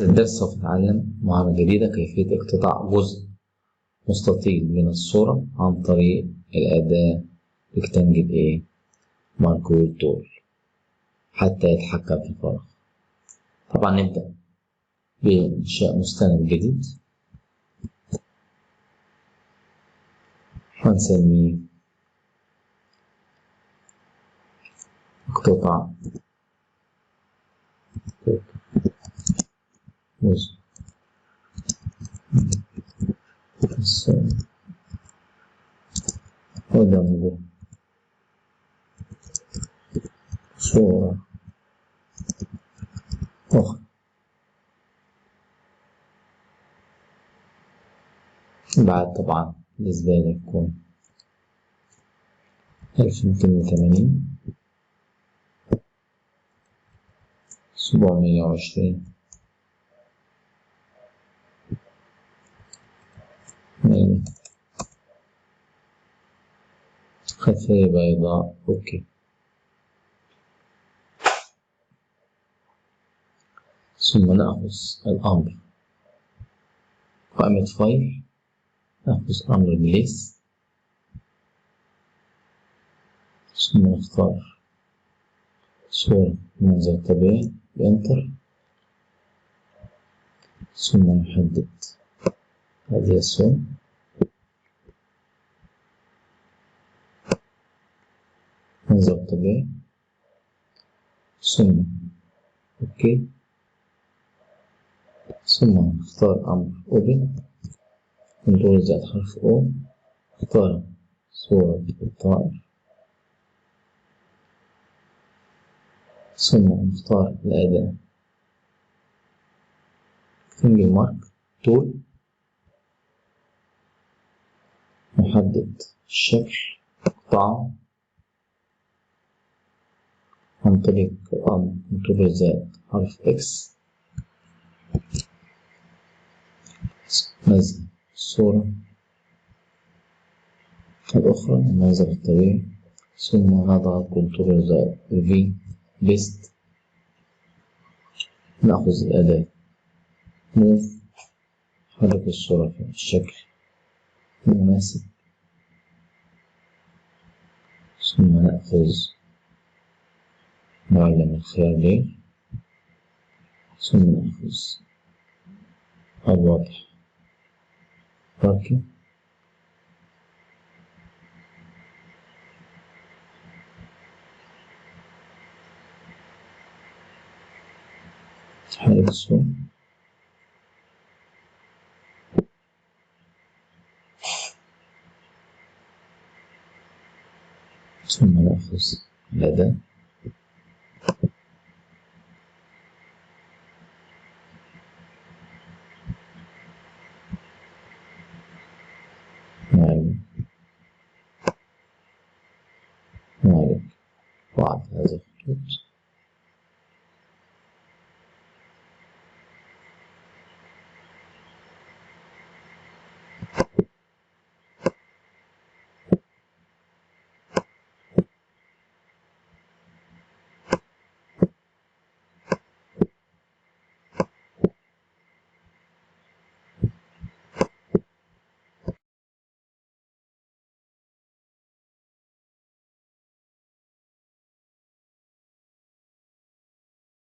الدرس سوف نتعلم مهارة جديدة، كيفية اقتطاع جزء مستطيل من الصورة عن طريق الأداة ريكتانجل ماركويل تول حتى يتحكم في الفراغ. طبعا نبدأ بإنشاء مستند جديد هنسميه اقتطاع جزء ودمج صورة أخرى. بعد طبعا بالنسبة لي يكون 1280 720 100 خلفية بيضاء. أوكي. ثم نأخذ الأمر قائمة فايل، نأخذ أمر بليس، ثم نختار صورة منظر طبيعي بإنتر، ثم نحدد هذه الصورة منظر طبيعي، ثم أوكي، ثم نختار أمر أوبن، كنترول زائد حرف أو، نختار صورة الطائر، ثم نختار الأداة ريكتانجل مارك تول، نحدد الشكل اقتطاع عن طريق الأمر كنترول زائد حرف إكس، نزل الصورة الأخرى المنظر الطبيعي، ثم نضغط كنترول زائد في بيست، نأخذ الأداة موف، نحرك الصورة في الشكل المناسب، ثم نأخذ معلم الخيار لير، ثم نأخذ الوضع باركي، نحرك الصورة، ثم نأخذ الأداة معلم وعد هذا الخطوط،